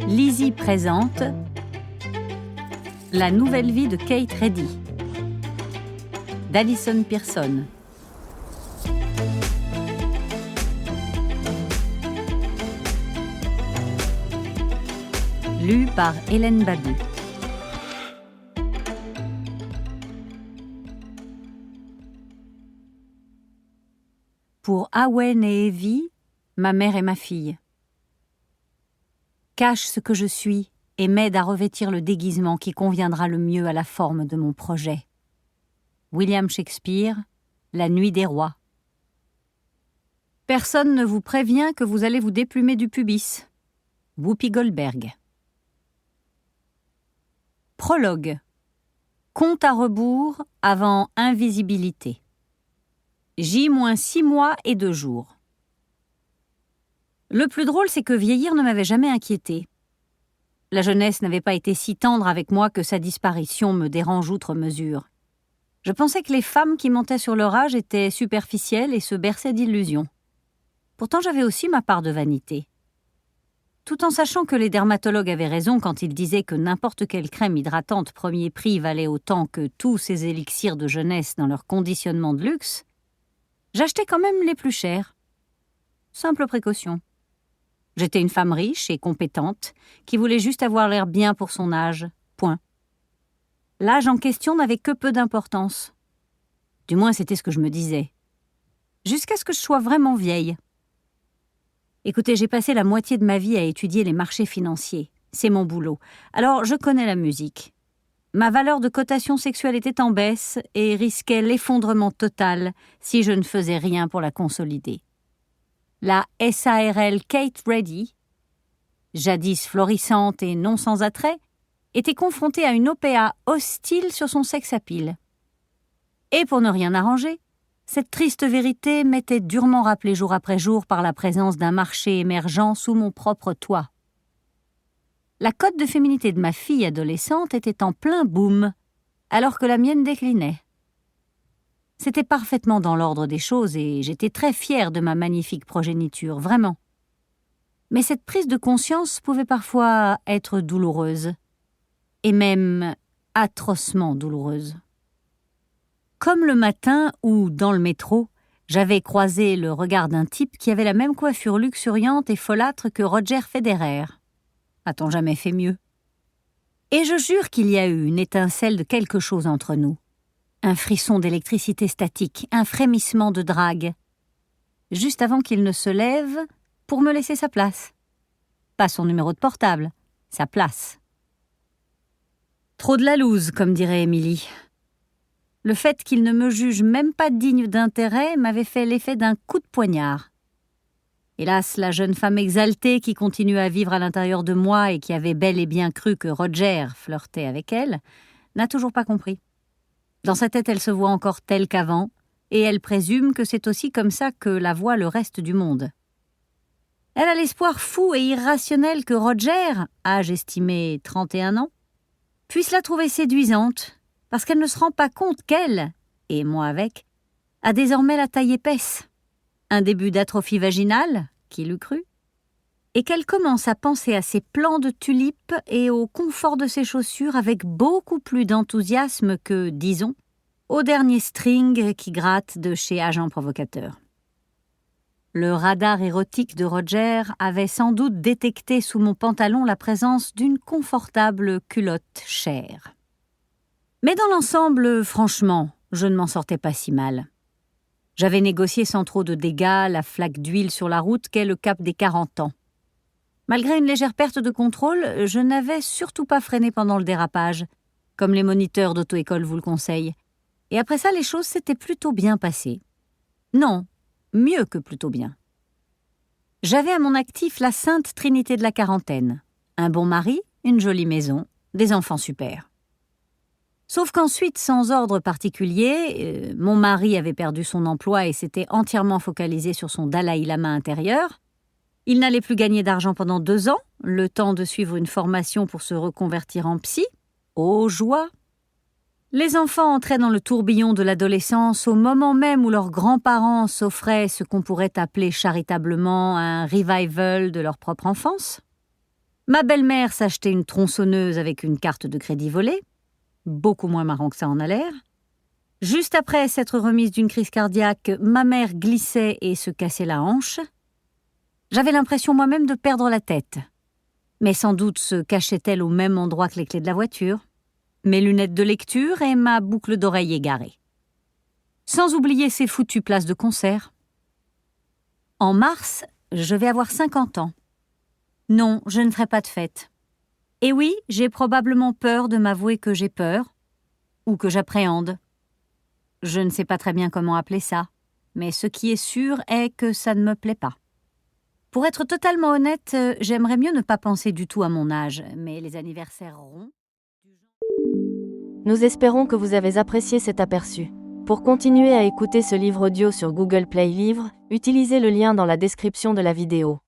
Lizzie présente La nouvelle vie de Kate Reddy d'Alison Pearson. Lu par Hélène Babu. Pour Awen et Evie, ma mère et ma fille. Cache ce que je suis et m'aide à revêtir le déguisement qui conviendra le mieux à la forme de mon projet. William Shakespeare, La nuit des rois. Personne ne vous prévient que vous allez vous déplumer du pubis. Whoopi Goldberg. Prologue. Compte à rebours avant invisibilité. J-6 mois et 2 jours. Le plus drôle, c'est que vieillir ne m'avait jamais inquiété. La jeunesse n'avait pas été si tendre avec moi que sa disparition me dérange outre mesure. Je pensais que les femmes qui montaient sur leur âge étaient superficielles et se berçaient d'illusions. Pourtant, j'avais aussi ma part de vanité. Tout en sachant que les dermatologues avaient raison quand ils disaient que n'importe quelle crème hydratante premier prix valait autant que tous ces élixirs de jeunesse dans leur conditionnement de luxe, j'achetais quand même les plus chers. Simple précaution. J'étais une femme riche et compétente qui voulait juste avoir l'air bien pour son âge. Point. L'âge en question n'avait que peu d'importance. Du moins, c'était ce que je me disais. Jusqu'à ce que je sois vraiment vieille. Écoutez, j'ai passé la moitié de ma vie à étudier les marchés financiers. C'est mon boulot. Alors, je connais la musique. Ma valeur de cotation sexuelle était en baisse et risquait l'effondrement total si je ne faisais rien pour la consolider. La SARL Kate Reddy, jadis florissante et non sans attrait, était confrontée à une OPA hostile sur son sex-appeal. Et pour ne rien arranger, cette triste vérité m'était durement rappelée jour après jour par la présence d'un marché émergent sous mon propre toit. La cote de féminité de ma fille adolescente était en plein boom, alors que la mienne déclinait. C'était parfaitement dans l'ordre des choses et j'étais très fière de ma magnifique progéniture, vraiment. Mais cette prise de conscience pouvait parfois être douloureuse, et même atrocement douloureuse. Comme le matin où, dans le métro, j'avais croisé le regard d'un type qui avait la même coiffure luxuriante et folâtre que Roger Federer. A-t-on jamais fait mieux? Et je jure qu'il y a eu une étincelle de quelque chose entre nous. Un frisson d'électricité statique, un frémissement de drague. Juste avant qu'il ne se lève pour me laisser sa place. Pas son numéro de portable, sa place. Trop de la loose, comme dirait Émilie. Le fait qu'il ne me juge même pas digne d'intérêt m'avait fait l'effet d'un coup de poignard. Hélas, la jeune femme exaltée qui continue à vivre à l'intérieur de moi et qui avait bel et bien cru que Roger flirtait avec elle, n'a toujours pas compris. Dans sa tête, elle se voit encore telle qu'avant, et elle présume que c'est aussi comme ça que la voit le reste du monde. Elle a l'espoir fou et irrationnel que Roger, âge estimé 31 ans, puisse la trouver séduisante, parce qu'elle ne se rend pas compte qu'elle, et moi avec, a désormais la taille épaisse, un début d'atrophie vaginale, qui l'eût cru, et qu'elle commence à penser à ses plants de tulipes et au confort de ses chaussures avec beaucoup plus d'enthousiasme que, disons, au dernier string qui gratte de chez Agent Provocateur. Le radar érotique de Roger avait sans doute détecté sous mon pantalon la présence d'une confortable culotte chère. Mais dans l'ensemble, franchement, je ne m'en sortais pas si mal. J'avais négocié sans trop de dégâts la flaque d'huile sur la route qu'est le cap des 40 ans. Malgré une légère perte de contrôle, je n'avais surtout pas freiné pendant le dérapage, comme les moniteurs d'auto-école vous le conseillent. Et après ça, les choses s'étaient plutôt bien passées. Non, mieux que plutôt bien. J'avais à mon actif la sainte trinité de la quarantaine. Un bon mari, une jolie maison, des enfants super. Sauf qu'ensuite, sans ordre particulier, mon mari avait perdu son emploi et s'était entièrement focalisé sur son Dalai Lama intérieur. Il n'allait plus gagner d'argent pendant 2 ans, le temps de suivre une formation pour se reconvertir en psy. Oh joie! Les enfants entraient dans le tourbillon de l'adolescence au moment même où leurs grands-parents s'offraient ce qu'on pourrait appeler charitablement un revival de leur propre enfance. Ma belle-mère s'achetait une tronçonneuse avec une carte de crédit volée. Beaucoup moins marrant que ça en a l'air. Juste après s'être remise d'une crise cardiaque, ma mère glissait et se cassait la hanche. J'avais l'impression moi-même de perdre la tête. Mais sans doute se cachait-elle au même endroit que les clés de la voiture, mes lunettes de lecture et ma boucle d'oreille égarée. Sans oublier ces foutues places de concert. En mars, je vais avoir 50 ans. Non, je ne ferai pas de fête. Et oui, j'ai probablement peur de m'avouer que j'ai peur, ou que j'appréhende. Je ne sais pas très bien comment appeler ça, mais ce qui est sûr est que ça ne me plaît pas. Pour être totalement honnête, j'aimerais mieux ne pas penser du tout à mon âge, mais les anniversaires ronds... Nous espérons que vous avez apprécié cet aperçu. Pour continuer à écouter ce livre audio sur Google Play Livres, utilisez le lien dans la description de la vidéo.